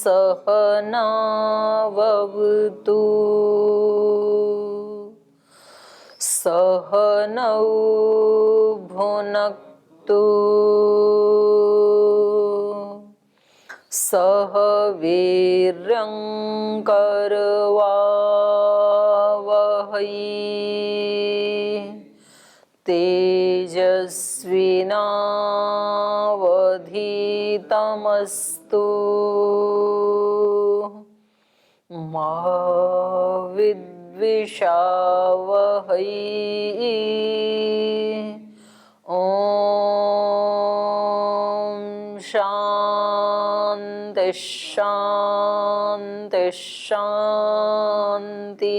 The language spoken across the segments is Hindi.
सहनावतु सहनौ भुनक्तु सह वीर्यं करवावहै तेजस्विनावधीतमस्तु मा विद्विषावहै। ओम शांति शांति शांति।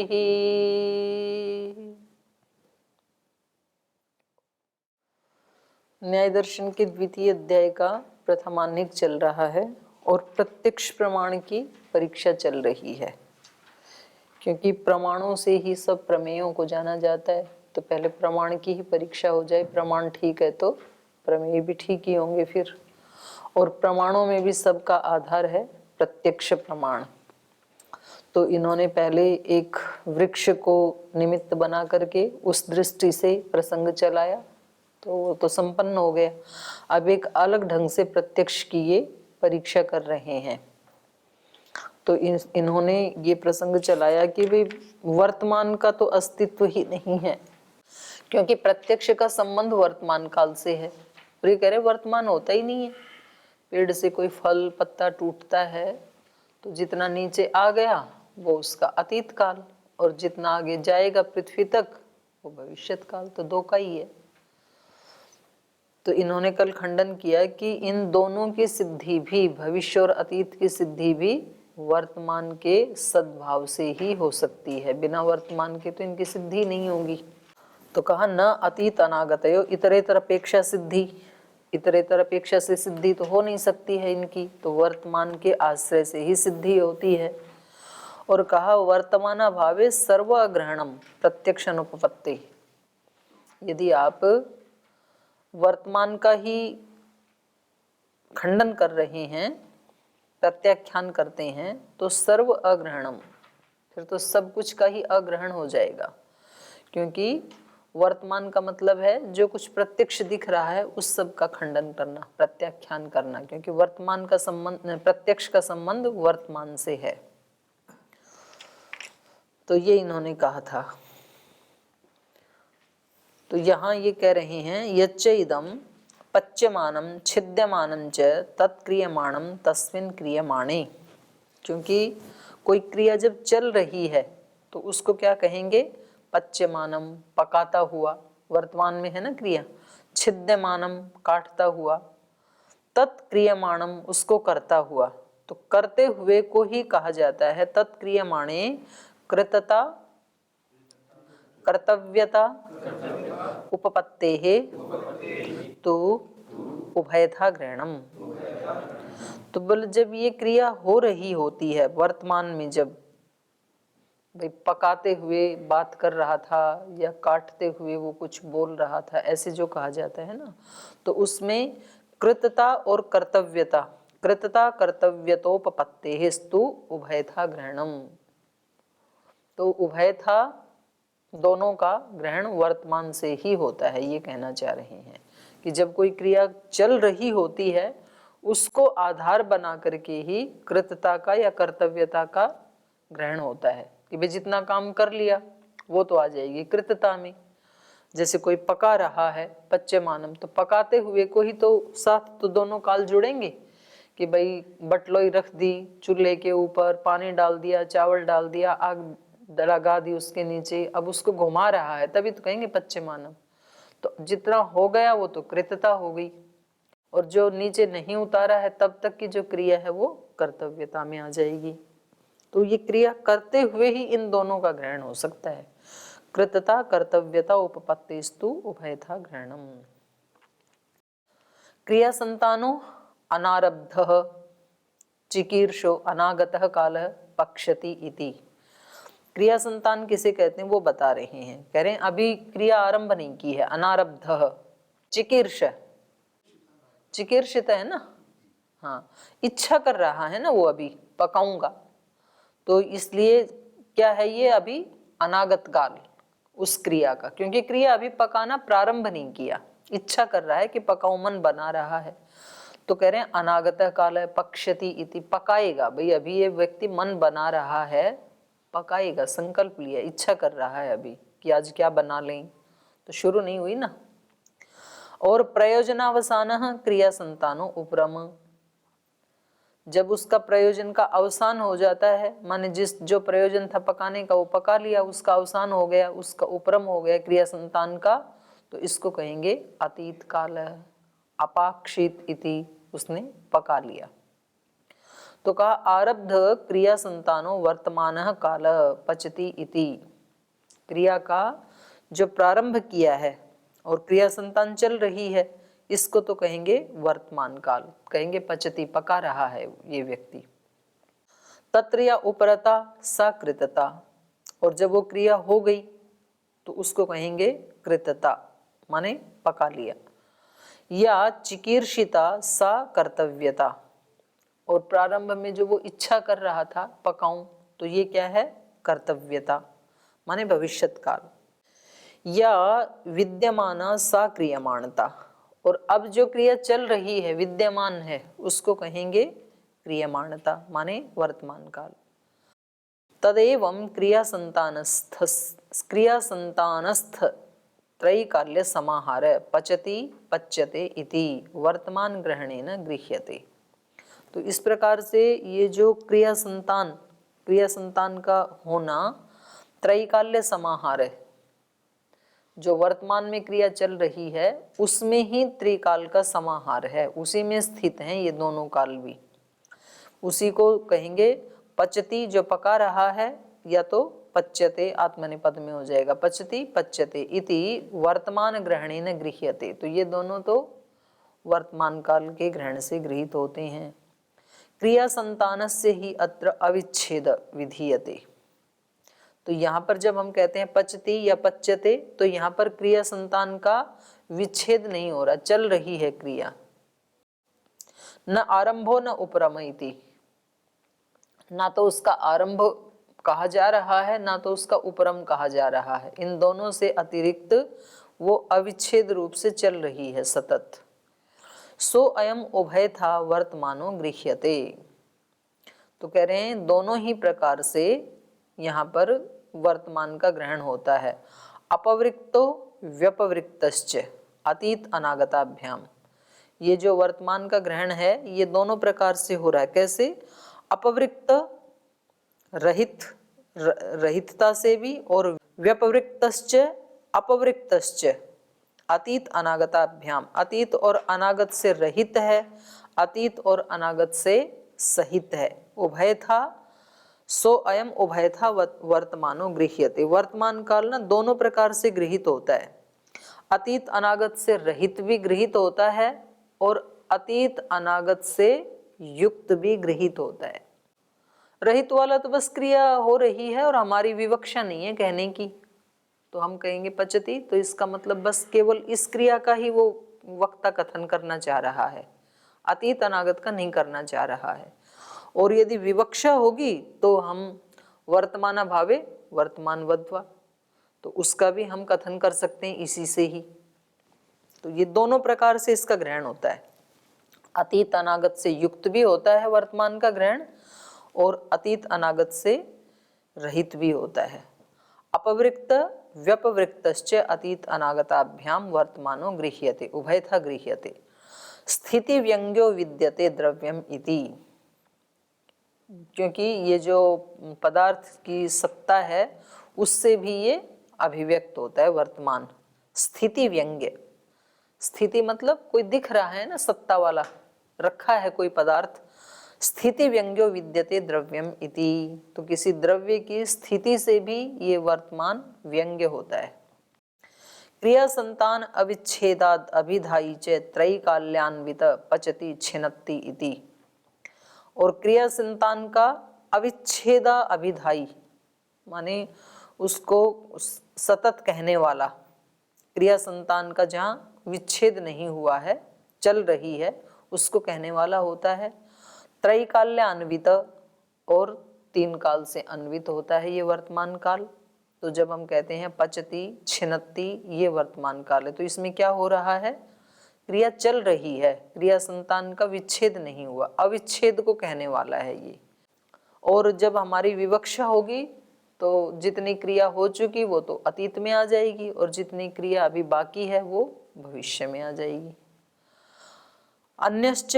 न्याय दर्शन के द्वितीय अध्याय का प्रथमान्हिक चल रहा है और प्रत्यक्ष प्रमाण की परीक्षा चल रही है। क्योंकि प्रमाणों से ही सब प्रमेयों को जाना जाता है, तो पहले प्रमाण की ही परीक्षा हो जाए। प्रमाण ठीक है तो प्रमेय भी ठीक ही होंगे फिर। और प्रमाणों में भी सबका आधार है प्रत्यक्ष प्रमाण। तो इन्होंने पहले एक वृक्ष को निमित्त बना करके उस दृष्टि से प्रसंग चलाया, तो वो तो संपन्न हो गया। अब एक अलग ढंग से प्रत्यक्ष की ये परीक्षा कर रहे हैं। तो इन्होंने ये प्रसंग चलाया कि भाई वर्तमान का तो अस्तित्व ही नहीं है, क्योंकि प्रत्यक्ष का संबंध वर्तमान काल से है। और ये कह रहे वर्तमान होता ही नहीं है। पेड़ से कोई फल पत्ता टूटता है तो जितना नीचे आ गया वो उसका अतीत काल, और जितना आगे जाएगा पृथ्वी तक वो भविष्यत काल। तो दो का ही है। तो इन्होंने कल खंडन किया कि इन दोनों की सिद्धि भी, भविष्य और अतीत की सिद्धि भी वर्तमान के सद्भाव से ही हो सकती है। बिना वर्तमान के तो इनकी सिद्धि नहीं होगी। तो कहा न अतीत अनागतयो इतरेतर अपेक्षा सिद्धि। इतरेतर अपेक्षा से सिद्धि तो हो नहीं सकती है इनकी, तो वर्तमान के आश्रय से ही सिद्धि होती है। और कहा वर्तमाना भावे सर्वग्रहणम प्रत्यक्ष अनुपपत्ति। यदि आप वर्तमान का ही खंडन कर रहे हैं, प्रत्याख्यान करते हैं, तो सर्व अग्रहणम, फिर तो सब कुछ का ही अग्रहण हो जाएगा। क्योंकि वर्तमान का मतलब है जो कुछ प्रत्यक्ष दिख रहा है उस सब का खंडन करना, प्रत्याख्यान करना। क्योंकि वर्तमान का संबंध, प्रत्यक्ष का संबंध वर्तमान से है। तो ये इन्होंने कहा था। तो यहाँ ये कह रहे हैं यच्च इदम पच्यमानम छिद्यमानं च तत्क्रियमाणम तस्मिन् क्रियमाणे। क्योंकि कोई क्रिया जब चल रही है तो उसको क्या कहेंगे? पच्यमानम, पकाता हुआ, वर्तमान में है ना क्रिया। छिद्यमानम, काटता हुआ। तत्क्रियमाणम, उसको करता हुआ। तो करते हुए को ही कहा जाता है तत्क्रियमाणे कृतता, कर्तव्यता, उपपत्तेः तो उभयथा ग्रहणम। तो बोल जब ये क्रिया हो रही होती है वर्तमान में, जब भाई पकाते हुए बात कर रहा था या काटते हुए वो कुछ बोल रहा था, ऐसे जो कहा जाता है ना, तो उसमें कृतता और कर्तव्यता, कृतता कर्तव्यतोपपत्तेस्तु उभयथा ग्रहणम। तो उभयथा, दोनों का ग्रहण वर्तमान से ही होता है। ये कहना चाह रहे हैं कि जब कोई क्रिया चल रही होती है उसको आधार बना करके ही कृतता का या कर्तव्यता का ग्रहण होता है कि भाई जितना काम कर लिया वो तो आ जाएगी कृतता में। जैसे कोई पका रहा है पच्यमानम, तो पकाते हुए को ही तो साथ तो दोनों काल जुड़ेंगे कि भाई बटलोई रख दी चूल्हे के ऊपर, पानी डाल दिया, चावल डाल दिया, आग लगा दी उसके नीचे, अब उसको घुमा रहा है, तभी तो कहेंगे पच्यमानम। तो जितना हो गया वो तो कृतता हो गई, और जो नीचे नहीं उतारा है तब तक की जो क्रिया है वो कर्तव्यता में आ जाएगी। तो ये क्रिया करते हुए ही इन दोनों का ग्रहण हो सकता है। कृतता कर्तव्यता उपपत्तिस्तु उभयथा ग्रहणम। क्रिया संतानो अनारब्धः चिकीर्षो अनागतः कालः पक्षति इति। क्रिया संतान किसे कहते हैं वो बता रहे हैं। कह रहे हैं अभी क्रिया आरंभ नहीं की है, अनारब्धः। चिकीर्ष, चिकीर्षित है ना, हाँ, इच्छा कर रहा है ना वो अभी पकाऊंगा, तो इसलिए क्या है ये अभी अनागत काल उस क्रिया का, क्योंकि क्रिया अभी पकाना प्रारंभ नहीं किया, इच्छा कर रहा है कि पकाऊं, मन बना रहा है, तो कह रहे हैं अनागत काल है पक्ष्यति इति, पकाएगा। भाई अभी ये व्यक्ति मन बना रहा है, पकाएगा, संकल्प लिया, इच्छा कर रहा है अभी कि आज क्या बना लें, तो शुरू नहीं हुई ना। और प्रयोजनावसान क्रिया संतानो उपरम, जब उसका प्रयोजन का अवसान हो जाता है, माने जो प्रयोजन था पकाने का वो पका लिया, उसका अवसान हो गया, उसका उपरम हो गया क्रिया संतान का, तो इसको कहेंगे अतीत काल, अपाक्षित इति, उसने पका लिया। तो कहा आरब्ध क्रिया संतानो वर्तमान काल पचति इति, क्रिया का जो प्रारंभ किया है और क्रिया संतान चल रही है, इसको तो कहेंगे वर्तमान काल, कहेंगे पचति, पका रहा है ये व्यक्ति। तत्र या उपरता सा कृतता, और जब वो क्रिया हो गई तो उसको कहेंगे कृतता, माने पका लिया। या चिकीर्षिता सा कर्तव्यता, और प्रारंभ में जो वो इच्छा कर रहा था पकाऊं, तो ये क्या है कर्तव्यता, माने भविष्यत काल। या विद्यमाना सा क्रियमाणता, और अब जो क्रिया चल रही है विद्यमान है उसको कहेंगे क्रियमाणता, माने वर्तमान काल। तदेवं क्रिया संतानस्थ त्रैकाल्य समाहार पचति पच्यते इति वर्तमान ग्रहणेन गृह्यते। तो इस प्रकार से ये जो क्रिया संतान का होना त्रैकाल्य समाहार है, जो वर्तमान में क्रिया चल रही है उसमें ही त्रिकाल का समाहार है, उसी में स्थित हैं ये दोनों काल भी। उसी को कहेंगे पचति, जो पका रहा है, या तो पच्यते आत्मनेपद में हो जाएगा, पचति पच्यते इति वर्तमान ग्रहणेन गृह्यते, तो ये दोनों तो वर्तमान काल के ग्रहण से गृहीत होते हैं। क्रिया संतानस्य ही अत्र अविच्छेद विधीयते, तो यहाँ पर जब हम कहते हैं पचति या पच्यते, तो यहाँ पर क्रिया संतान का विच्छेद नहीं हो रहा, चल रही है क्रिया। न आरंभो न उपरम इति, ना तो उसका आरंभ कहा जा रहा है ना तो उसका उपरम कहा जा रहा है, इन दोनों से अतिरिक्त वो अविच्छेद रूप से चल रही है सतत। सो अयम उभय था वर्तमानो गृह्यते, तो कह रहे हैं दोनों ही प्रकार से यहाँ पर वर्तमान का ग्रहण होता है। अपवृक्तो व्यपवृक्तश्च अतीत अनागताभ्याम, ये जो वर्तमान का ग्रहण है ये दोनों प्रकार से हो रहा है। कैसे? अपवृक्त रहितता से भी, और व्यपवृक्तश्च अपवृक्तश्च अतीत अनागताभ्याम, अतीत और अनागत से रहित है, अतीत और अनागत से सहित है। उभय था सो अयम उभय था वर्तमानो गृह्यते, वर्तमान काल ना दोनों प्रकार से गृहीत होता है, अतीत अनागत से रहित भी गृहीत होता है और अतीत अनागत से युक्त भी गृहीत होता है। रहित वाला तो बस क्रिया हो रही है और हमारी विवक्षा नहीं है कहने की, तो हम कहेंगे पचति, तो इसका मतलब बस केवल इस क्रिया का ही वो वक्ता कथन करना चाह रहा है, अतीत अनागत का नहीं करना चाह रहा है। और यदि विवक्षा होगी तो हम वर्तमान भावे वर्तमान वद्वा, तो उसका भी हम कथन कर सकते हैं इसी से ही। तो ये दोनों प्रकार से इसका ग्रहण होता है, अतीत अनागत से युक्त भी होता है वर्तमान का ग्रहण और अतीत अनागत से रहित भी होता है। अपवृक्त व्यपवृक्तश्च अतीत अनागताभ्याम वर्तमानो गृह्यते, उभयथा गृह्यते। स्थिति व्यंग्यो विद्यते द्रव्यम इति, क्योंकि ये जो पदार्थ की सत्ता है उससे भी ये अभिव्यक्त होता है वर्तमान। स्थिति व्यंग्य, स्थिति मतलब कोई दिख रहा है ना, सत्ता वाला रखा है कोई पदार्थ। स्थिति व्यंग्यो विद्यते द्रव्यम इति, तो किसी द्रव्य की स्थिति से भी ये वर्तमान व्यंग्य होता है। क्रिया संतान अविच्छेदाद अभिधायी च त्रैकाल्यान्वित पचति छिन्नति इति, और क्रिया संतान का अविच्छेदा अभिधायी माने उसको सतत कहने वाला, क्रिया संतान का जहाँ विच्छेद नहीं हुआ है चल रही है उसको कहने वाला होता है। त्रैकाल्यान्वित, और 3 काल से अन्वित होता है ये वर्तमान काल। तो जब हम कहते हैं पचती छिनत्ती, ये वर्तमान काल है। तो इसमें क्या हो रहा है, क्रिया चल रही है, क्रिया संतान का विच्छेद नहीं हुआ, अविच्छेद को कहने वाला है ये। और जब हमारी विवक्षा होगी तो जितनी क्रिया हो चुकी वो तो अतीत में आ जाएगी, और जितनी क्रिया अभी बाकी है वो भविष्य में आ जाएगी। अन्यश्च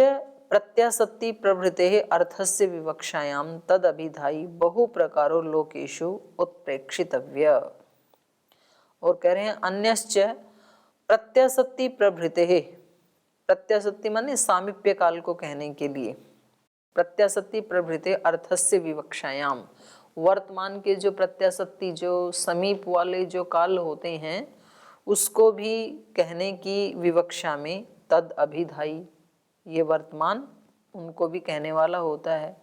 प्रत्यासत्ति प्रभृते अर्थस्य विवक्षायाम तद अभिधायी बहु प्रकारो लोकेषु उत्प्रेक्षितव्य। और कह रहे हैं अन्यश्च प्रत्यासत्ति प्रभृते, प्रत्यासत्ति माने सामीप्य काल को कहने के लिए, प्रत्यासत्ति प्रभृते अर्थस्य विवक्षायाम, वर्तमान के जो प्रत्यासत्ति जो समीप वाले जो काल होते हैं उसको भी कहने की विवक्षा में तद अभिधायी, ये वर्तमान उनको भी कहने वाला होता है।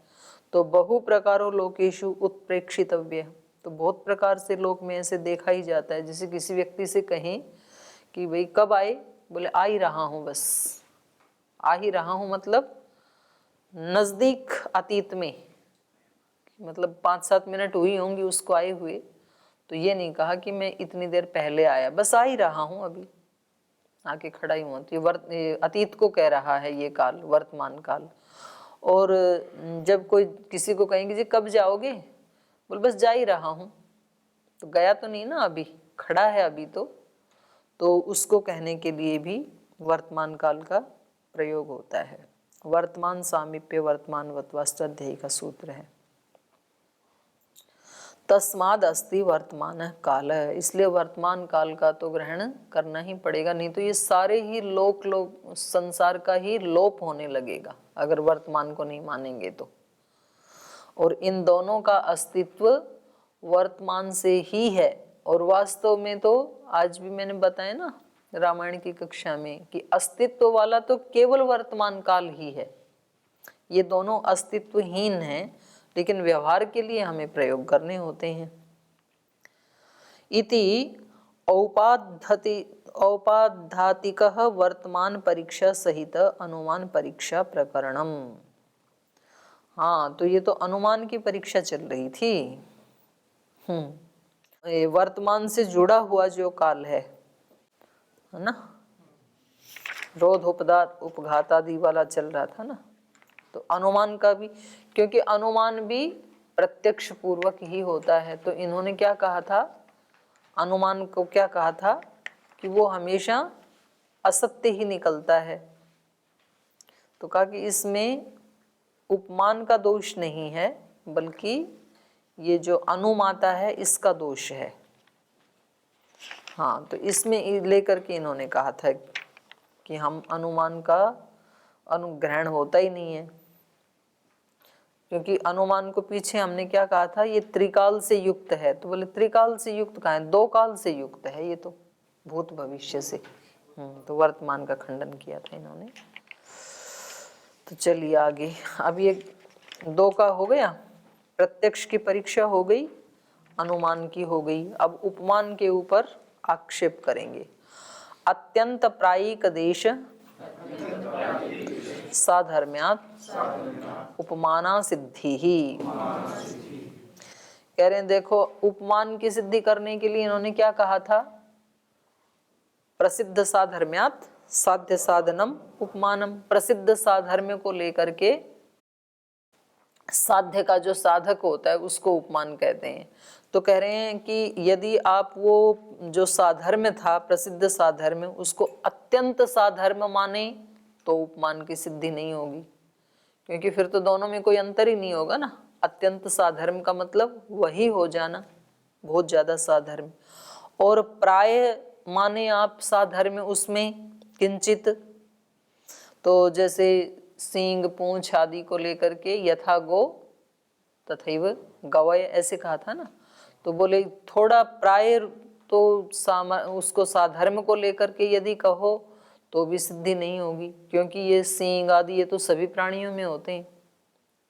तो बहु प्रकारों लोकेषु उत्प्रेक्षितव्य, तो बहुत प्रकार से लोक में ऐसे देखा ही जाता है। जैसे किसी व्यक्ति से कहें कि भाई कब आए, बोले आ ही रहा हूँ, बस आ ही रहा हूँ, मतलब नजदीक अतीत में, मतलब 5-7 मिनट हुई होंगी उसको आए हुए। तो ये नहीं कहा कि मैं इतनी देर पहले आया, बस आ ही रहा हूँ, अभी आके खड़ा ही हुआ। तो ये अतीत को कह रहा है ये काल, वर्तमान काल। और जब कोई किसी को कहेंगे जी कब जाओगे, बोल बस जा ही रहा हूँ, तो गया तो नहीं ना, अभी खड़ा है अभी तो उसको कहने के लिए भी वर्तमान काल का प्रयोग होता है। वर्तमान सामीप्य वर्तमानवत्वाश्च अध्याय का सूत्र है। तस्माद अस्ति वर्तमान काल, इसलिए वर्तमान काल का तो ग्रहण करना ही पड़ेगा, नहीं तो ये सारे ही लोक संसार का ही लोप होने लगेगा अगर वर्तमान को नहीं मानेंगे तो। और इन दोनों का अस्तित्व वर्तमान से ही है। और वास्तव में तो आज भी मैंने बताया ना रामायण की कक्षा में कि अस्तित्व वाला तो केवल वर्तमान काल ही है। ये दोनों अस्तित्वहीन हैं, लेकिन व्यवहार के लिए हमें प्रयोग करने होते हैं। इति औपाधातिकः वर्तमान परीक्षा सहित अनुमान परीक्षा प्रकरणम। हाँ, तो ये तो अनुमान की परीक्षा चल रही थी। ये वर्तमान से जुड़ा हुआ जो काल है ना, रोध उपघात आदि वाला चल रहा था ना, तो अनुमान का भी, क्योंकि अनुमान भी प्रत्यक्ष पूर्वक ही होता है। तो इन्होंने क्या कहा था, अनुमान को क्या कहा था कि वो हमेशा असत्य ही निकलता है। तो कहा कि इसमें उपमान का दोष नहीं है, बल्कि ये जो अनुमाता है इसका दोष है। हाँ, तो इसमें लेकर के इन्होंने कहा था कि हम अनुमान का अनुग्रहण होता ही नहीं है, क्योंकि अनुमान को पीछे हमने क्या कहा था, ये त्रिकाल से युक्त है। तो बोले त्रिकाल से युक्त कहाँ है, 2 काल से युक्त है ये तो, भूत भविष्य से। तो वर्तमान का खंडन किया था इन्होंने। तो चलिए आगे, अब ये 2 का हो गया, प्रत्यक्ष की परीक्षा हो गई, अनुमान की हो गई। अब उपमान के ऊपर आक्षेप करेंगे। अत्यंत प्रायिक देश साधर्म्यात् उपमाना सिद्धि ही। कह रहे हैं देखो, उपमान की सिद्धि करने के लिए इन्होंने क्या कहा था, प्रसिद्ध साधर्म्यात् साध्य साधनम उपमानम। प्रसिद्ध साधर्म्य को लेकर के साध्य का जो साधक होता है उसको उपमान कहते हैं। तो कह रहे हैं कि यदि आप वो जो साधर्म्य था, प्रसिद्ध साधर्म्य, उसको अत्यंत साधर्म्य माने तो उपमान की सिद्धि नहीं होगी, क्योंकि फिर तो दोनों में कोई अंतर ही नहीं होगा ना। अत्यंत साधर्म्य का मतलब वही हो जाना, बहुत ज्यादा साधर्म्य। और प्राय माने आप साधर्म्य उसमें किंचित, तो जैसे सींग पूंछ आदि को लेकर के यथा गो तथैव गवय ऐसे कहा था ना। तो बोले थोड़ा प्राय तो उसको साधर्म्य को लेकर के यदि कहो तो भी सिद्धि नहीं होगी, क्योंकि ये सींग आदि ये तो सभी प्राणियों में होते हैं,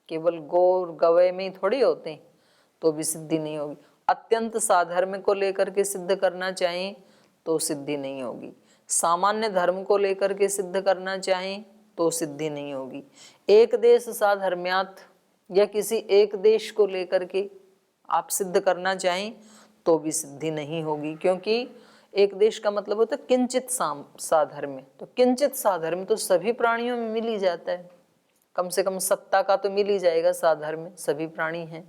केवल गो और गवय में ही थोड़ी होते हैं, तो भी सिद्धि नहीं होगी। अत्यंत साधर्म्य को लेकर के सिद्ध करना चाहें तो सिद्धि नहीं होगी, सामान्य धर्म को लेकर के सिद्ध करना चाहें तो सिद्धि नहीं होगी। एक देश साधर्म्यात्, या किसी एक देश को लेकर के आप सिद्ध करना चाहें तो भी सिद्धि नहीं होगी, क्योंकि एक देश का मतलब होता है किंचित साधर्म्य। तो किंचित साधर्म्य तो सभी प्राणियों में मिल ही जाता है, कम से कम सत्ता का तो मिल ही जाएगा साधर्म्य, सभी प्राणी हैं।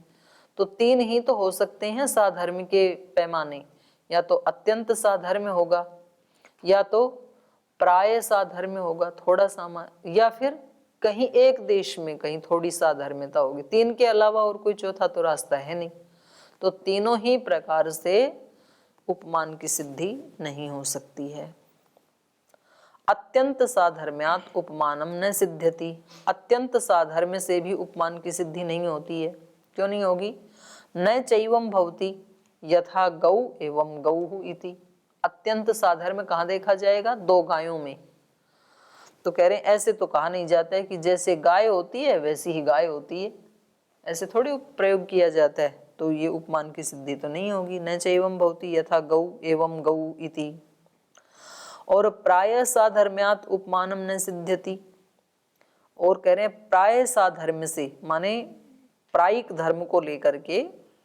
तो तीन ही तो हो सकते हैं साधर्म्य के पैमाने, या तो अत्यंत साधर्म्य होगा, या तो प्राय साधर्म्य होगा थोड़ा सा, या फिर कहीं एक देश में कहीं थोड़ी साधर्म्यता होगी। तीन के अलावा और कोई चौथा तो रास्ता है नहीं। तो तीनों ही प्रकार से उपमान की सिद्धि नहीं हो सकती है। अत्यंत साधर्म्यात उपमानम न सिद्ध्यति, अत्यंत साधर्म्य से भी उपमान की सिद्धि नहीं होती है। क्यों नहीं होगी? न चैवम भवति यथा गौ एवं गौः इति। अत्यंत साधर्म्य कहाँ देखा जाएगा? दो गायों में। तो कह रहे हैं ऐसे तो कहा नहीं जाता है कि जैसे गाय होती है वैसी ही गाय होती है, ऐसे थोड़ी प्रयोग किया जाता है। तो ये उपमान की सिद्धि तो नहीं होगी। न चैवम भवति यथा गौ एवं गौ इति। और प्राय साधर्म्यात उपमानम न सिद्ध्यति, और कह रहे हैं प्राय साधर्म्य से माने प्रायिक धर्म को लेकर के,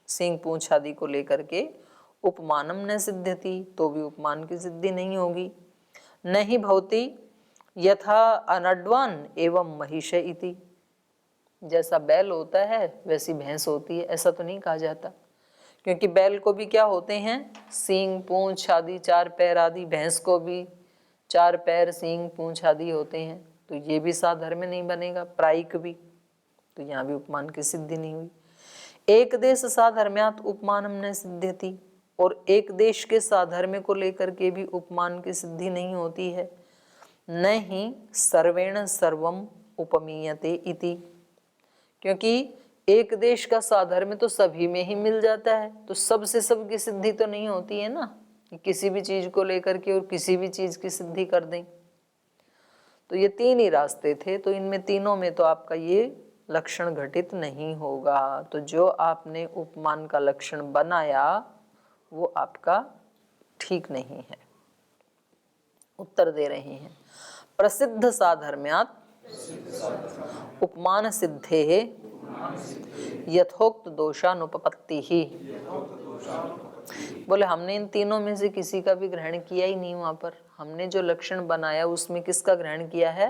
सींग पूंछ आदि को लेकर के उपमानम न सिद्ध्यति, तो भी उपमान की सिद्धि नहीं होगी। नहीं भवति यथा अनड्वान एवं महिष इति, जैसा बैल होता है वैसी भैंस होती है, ऐसा तो नहीं कहा जाता, क्योंकि बैल को भी क्या होते हैं? सींग पूंछ आदि, चार पैर आदि। भैंस को भी चार पैर सींग पूंछ आदि होते हैं। तो ये भी साधर्म्य नहीं बनेगा, प्रायिक भी। तो यहाँ भी उपमान की सिद्धि नहीं हुई। एक देश साधर्म्यात उपमानम न सिद्ध्यति, और एक देश के साधर्म्य को लेकर के भी उपमान की सिद्धि नहीं होती है। न ही सर्वेण सर्वम उपमीयते इति, क्योंकि एक देश का साधर्म्य तो सभी में ही मिल जाता है, तो सबसे सब की सिद्धि तो नहीं होती है ना, कि किसी भी चीज को लेकर के और किसी भी चीज की सिद्धि कर दें। तो ये तीन ही रास्ते थे, तो इनमें तीनों में तो आपका ये लक्षण घटित नहीं होगा। तो जो आपने उपमान का लक्षण बनाया वो आपका ठीक नहीं है। उत्तर दे रहे हैं, प्रसिद्ध साधर्म्यात उपमान सिद्धे यथोक्त दोषानुपपत्ति ही। बोले हमने इन तीनों में से किसी का भी ग्रहण किया ही नहीं। वहां पर हमने जो लक्षण बनाया उसमें किसका ग्रहण किया है?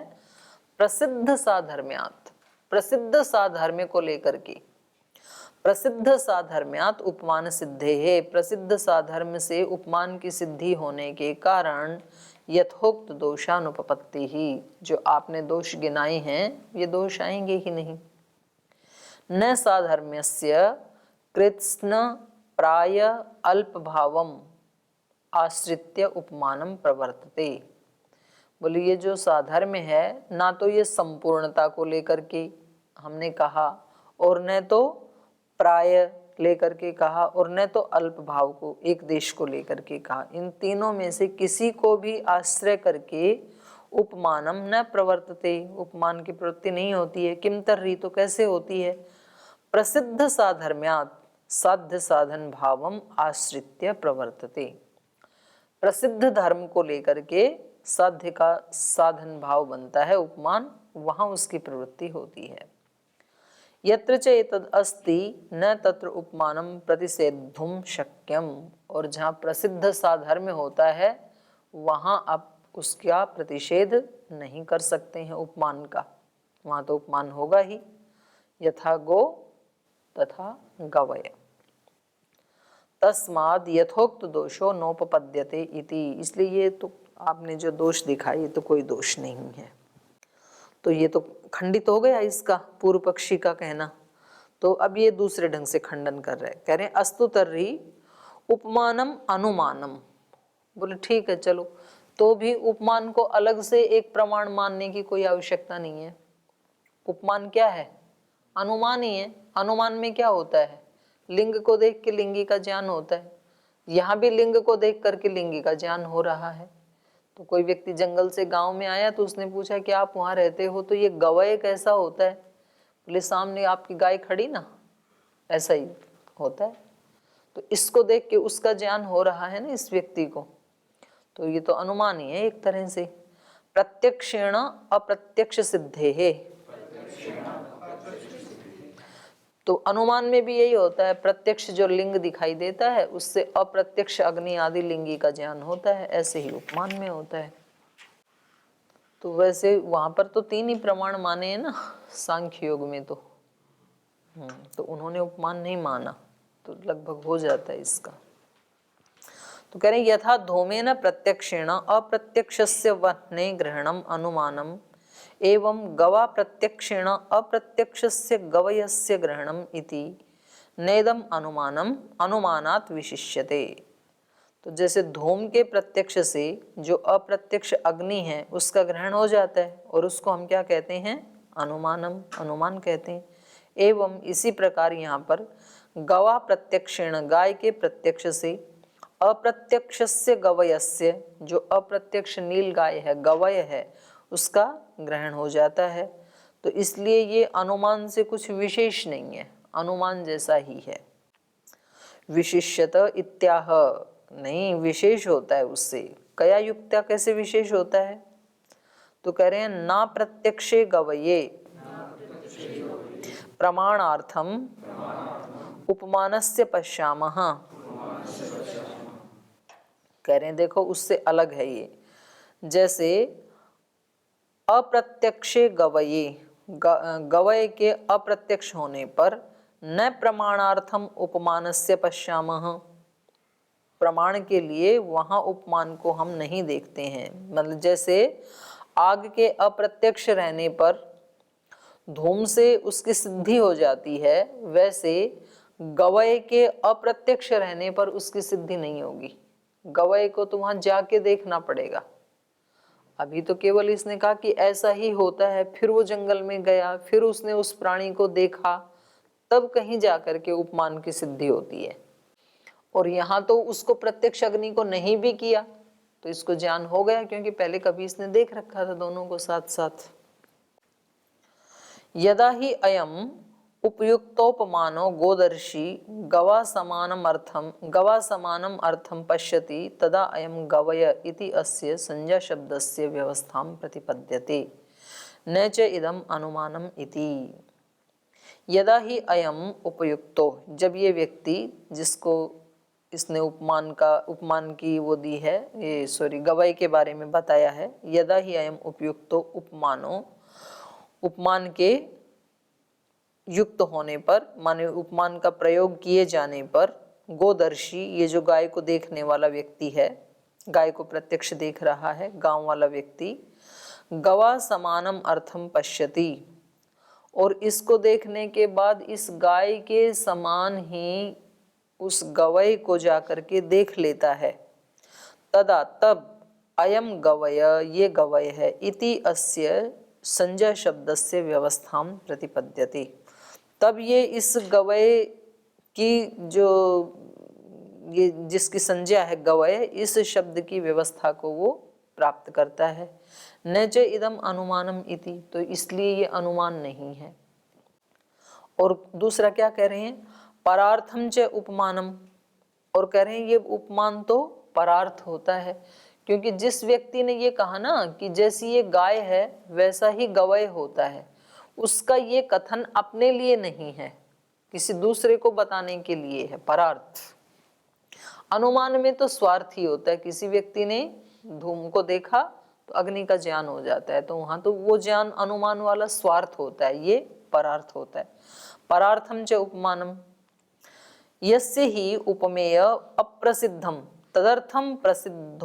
प्रसिद्ध साधर्म्यात, प्रसिद्ध साधर्म्य को लेकर के। प्रसिद्ध साधर्म्यात उपमान सिद्धे है, प्रसिद्ध साधर्म्य से उपमान की सिद्धि होने के कारण यथोक्त दोषानुपपत्ति ही, जो आपने दोष गिनाए हैं ये दोष आएंगे ही नहीं। न साधर्म्यस्य कृत्स्न प्राय अल्प भावम आश्रित्य उपमानम प्रवर्तते। बोले ये जो साधर्म्य है, ना तो ये संपूर्णता को लेकर के हमने कहा, और न तो प्राय लेकर के कहा, और न तो अल्प भाव को, एक देश को लेकर के कहा। इन तीनों में से किसी को भी आश्रय करके उपमानम न प्रवर्तते, उपमान की प्रवृत्ति नहीं होती है। किम तर्हि, तो कैसे होती है? प्रसिद्ध साधर्म्यात साध्य साधन भावम आश्रित्य प्रवर्तते। प्रसिद्ध धर्म को लेकर के साध्य का साधन भाव बनता है उपमान, वहां उसकी प्रवृत्ति होती है। यत्र च एतद् अस्ति न तत्र उपमानम प्रतिषेद्धुम शक्यम, और जहाँ प्रसिद्ध साधर्म्य होता है वहाँ आप उसका प्रतिषेध नहीं कर सकते हैं उपमान का, वहाँ तो उपमान होगा ही। यथा गो तथा गवय, तस्माद यथोक्त दोषो नोपपद्यते इति। इसलिए ये तो आपने जो दोष दिखाई तो कोई दोष नहीं है। तो ये तो खंडित हो गया इसका पूर्व पक्षी का कहना। तो अब ये दूसरे ढंग से खंडन कर रहे हैं, कह रहे हैं अस्तु तर्हि उपमानम अनुमानम। बोले ठीक है चलो, तो भी उपमान को अलग से एक प्रमाण मानने की कोई आवश्यकता नहीं है। उपमान क्या है? अनुमान ही है। अनुमान में क्या होता है? लिंग को देख के लिंगी का ज्ञान होता है। यहाँ भी लिंग को देख करके लिंगी का ज्ञान हो रहा है। तो कोई व्यक्ति जंगल से गांव में आया तो उसने पूछा कि आप वहां रहते हो तो ये गवय कैसा होता है? बोले सामने आपकी गाय खड़ी ना, ऐसा ही होता है। तो इसको देख के उसका ज्ञान हो रहा है ना इस व्यक्ति को, तो ये तो अनुमान ही है एक तरह से। प्रत्यक्षेण अप्रत्यक्ष सिद्धे है, तो अनुमान में भी यही होता है, प्रत्यक्ष जो लिंग दिखाई देता है उससे अप्रत्यक्ष अग्नि आदि लिंगी का ज्ञान होता है, ऐसे ही उपमान में होता है। तो वैसे वहां पर तो 3 ही प्रमाण माने हैं ना सांख्य योग में तो उन्होंने उपमान नहीं माना, तो लगभग हो जाता है इसका। तो कह रहे हैं यथा धूमेन प्रत्यक्षेण अप्रत्यक्षस्य वह्ने ग्रहणम अनुमानम एवं गवा प्रत्यक्षेण अप्रत्यक्षस्य गवयस्य ग्रहणम इति नेदम अनुमानम अनुमानात् विशिष्यते। तो जैसे धूम के प्रत्यक्ष से जो अप्रत्यक्ष अग्नि है उसका ग्रहण हो जाता है और उसको हम क्या कहते हैं, अनुमानम, अनुमान कहते हैं। एवं इसी प्रकार यहाँ पर गवा प्रत्यक्षेण गाय के प्रत्यक्ष से अप्रत्यक्षस्य गवयस्य जो अप्रत्यक्ष नील गाय है गवय है उसका ग्रहण हो जाता है। तो इसलिए ये अनुमान से कुछ विशेष नहीं है, अनुमान जैसा ही है। विशिष्यत इत्याह नहीं, विशेष होता है उससे। कया युक्त्या कैसे विशेष होता है, तो कह रहे हैं ना प्रत्यक्षे गवये प्रमाणार्थम उपमानस्य पश्यामः। कह रहे हैं देखो उससे अलग है ये। जैसे अप्रत्यक्षे गवये, गवय के अप्रत्यक्ष होने पर न प्रमाणार्थम उपमानस्य पश्यामः, प्रमाण के लिए वहां उपमान को हम नहीं देखते हैं। मतलब जैसे आग के अप्रत्यक्ष रहने पर धूम से उसकी सिद्धि हो जाती है, वैसे गवय के अप्रत्यक्ष रहने पर उसकी सिद्धि नहीं होगी। गवय को तो वहां जाके देखना पड़ेगा। अभी तो केवल इसने कहा कि ऐसा ही होता है, फिर वो जंगल में गया, फिर उसने उस प्राणी को देखा, तब कहीं जाकर के उपमान की सिद्धि होती है। और यहाँ तो उसको प्रत्यक्ष अग्नि को नहीं भी किया तो इसको ज्ञान हो गया, क्योंकि पहले कभी इसने देख रखा था दोनों को साथ साथ। यदा ही अयम उपयुक्तोपमानो गोदर्शी गवा समानम अर्थम पश्यति तदा अयम गवय इति अस्य संज्ञा शब्दस्य व्यवस्थां प्रतिपद्यते न च इदम अनुमानम इति। यदा ही अयम उपयुक्तो, जब ये व्यक्ति जिसको इसने उपमान की वो दी है, ये गवय के बारे में बताया है, यदा ही अयम उपयुक्तो उपमानो, उपमान के युक्त होने पर, माने उपमान का प्रयोग किए जाने पर, गोदर्शी ये जो गाय को देखने वाला व्यक्ति है, गाय को प्रत्यक्ष देख रहा है गांव वाला व्यक्ति, गवा समानम अर्थम पश्यति, और इसको देखने के बाद इस गाय के समान ही उस गवय को जाकर के देख लेता है। तदा तब अयम गवय ये गवय है, इति अस्य संज्ञा शब्दस्य व्यवस्थां प्रतिपद्यते, तब ये इस गवय की जो ये जिसकी संज्ञा है गवय, इस शब्द की व्यवस्था को वो प्राप्त करता है। न च इदम अनुमानम इति, तो इसलिए ये अनुमान नहीं है। और दूसरा क्या कह रहे हैं, परार्थम च उपमानम, और कह रहे हैं ये उपमान तो परार्थ होता है, क्योंकि जिस व्यक्ति ने ये कहा ना कि जैसी ये गाय है वैसा ही गवय होता है, उसका ये कथन अपने लिए नहीं है, किसी दूसरे को बताने के लिए है, परार्थ। अनुमान में तो स्वार्थ ही होता है, किसी व्यक्ति ने धूम को देखा तो अग्नि का ज्ञान हो जाता है, तो वहां तो वो ज्ञान अनुमान वाला स्वार्थ होता है, ये परार्थ होता है। परार्थम च उपमानम यस्य ही उपमेय अप्रसिद्धम तदर्थम प्रसिद्धोपमेयेन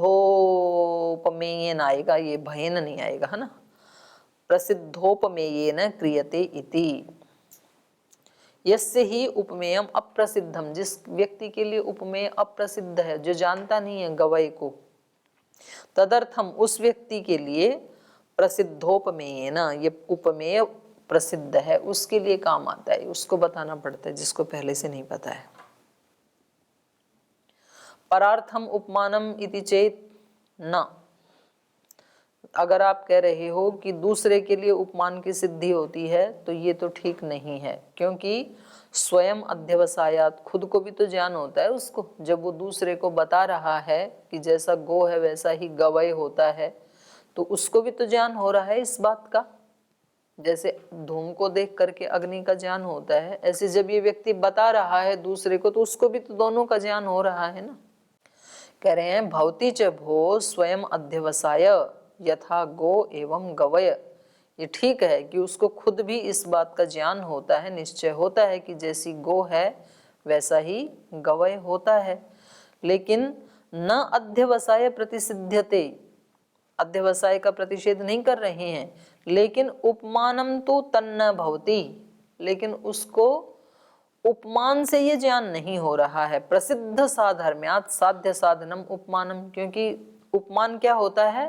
आएगा, ये भयेन नहीं आएगा, है ना, प्रसिद्धोपमेयेन क्रियते इति। यस्य ही उपमेयम अप्रसिद्धम, जिस व्यक्ति के लिए उपमेय अप्रसिद्ध है, जो जानता नहीं है गवय को, तदर्थम उस व्यक्ति के लिए प्रसिद्धोपमेयेन, ये उपमेय प्रसिद्ध है उसके लिए काम आता है, उसको बताना पड़ता है जिसको पहले से नहीं पता है। परार्थम उपमानम इति चेत न, अगर आप कह रहे हो कि दूसरे के लिए उपमान की सिद्धि होती है तो ये तो ठीक नहीं है, क्योंकि स्वयं अध्यवसायात, खुद को भी तो ज्ञान होता है उसको, जब वो दूसरे को बता रहा है कि जैसा गो है वैसा ही गवय होता है, तो उसको भी तो ज्ञान हो रहा है इस बात का। जैसे धूम को देख करके अग्नि का ज्ञान होता है, ऐसे जब ये व्यक्ति बता रहा है दूसरे को तो उसको भी तो दोनों का ज्ञान हो रहा है ना। कह रहे हैं भवती च भो स्वयं अध्यवसाय यथा गो एवं गवय। ये ठीक है कि उसको खुद भी इस बात का ज्ञान होता है, निश्चय होता है कि जैसी गो है वैसा ही गवय होता है, लेकिन न अध्यवसाय प्रतिसिध्यते, अध्यवसाय का प्रतिषेध नहीं कर रहे हैं, लेकिन उपमानम तो तन्न भवती, लेकिन उसको उपमान से ये ज्ञान नहीं हो रहा है। प्रसिद्ध साधर्म्यात् साध्य साधनम उपमानम, क्योंकि उपमान क्या होता है,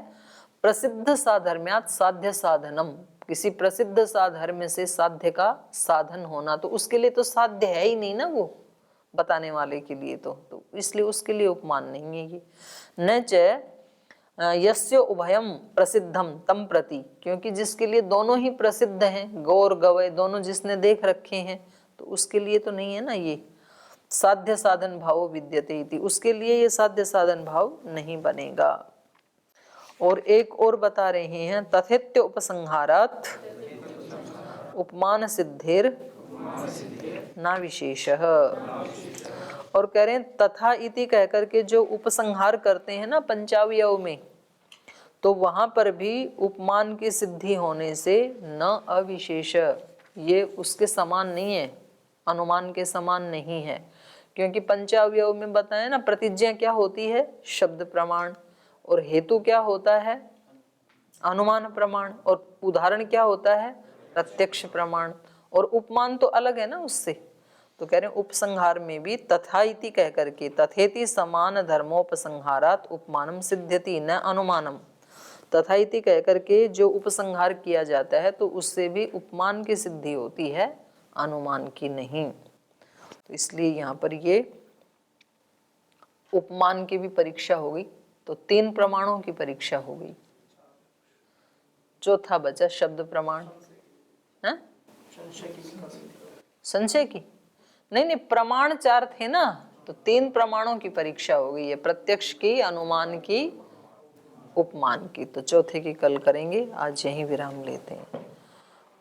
प्रसिद्ध साधर्म्यात् साध्य साधनम, किसी प्रसिद्ध साधर्म्य से साध्य का साधन होना, तो उसके लिए तो साध्य है ही नहीं ना वो बताने वाले के लिए, तो इसलिए उसके लिए उपमान नहीं है ये। न च यस्य उभयम प्रसिद्धम तम प्रति, क्योंकि जिसके लिए दोनों ही प्रसिद्ध हैं, गौ और गवय दोनों जिसने देख रखे हैं, तो उसके लिए तो नहीं है ना ये साध्य साधन भाव विद्यते इति, उसके लिए ये साध्य साधन भाव नहीं बनेगा। और एक और बता रहे हैं तथेत्य उपसंहारात् उपमान सिद्धिर ना विशेषः। और कह रहे हैं तथा इति कह करके जो उपसंहार करते हैं ना पंचावयव में, तो वहां पर भी उपमान की सिद्धि होने से न अविशेष, ये उसके समान नहीं है, अनुमान के समान नहीं है। क्योंकि पंचावयव में बताया ना प्रतिज्ञा क्या होती है, शब्द प्रमाण, और हेतु क्या होता है, अनुमान प्रमाण, और उदाहरण क्या होता है, प्रत्यक्ष प्रमाण, और उपमान तो अलग है ना उससे। तो कह रहे हैं उपसंहार में भी तथा इति कह करके तथेति समान धर्मोपसंहारात उपमानम सिद्ध्यति न अनुमानम, तथा इति कह करके जो उपसंहार किया जाता है तो उससे भी उपमान की सिद्धि होती है, अनुमान की नहीं। तो इसलिए यहाँ पर ये उपमान की भी परीक्षा हो गई, तो 3 प्रमाणों की परीक्षा हो गई। चौथा बचा शब्द प्रमाण है, संशय की नहीं, प्रमाण 4 थे ना, तो 3 प्रमाणों की परीक्षा हो गई है, प्रत्यक्ष की, अनुमान की, उपमान की। तो चौथे की कल करेंगे, आज यहीं विराम लेते हैं।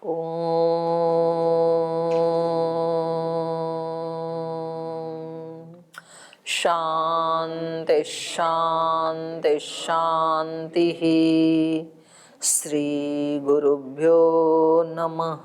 ओम शांति शांति शांति। श्री गुरुभ्यो नमः।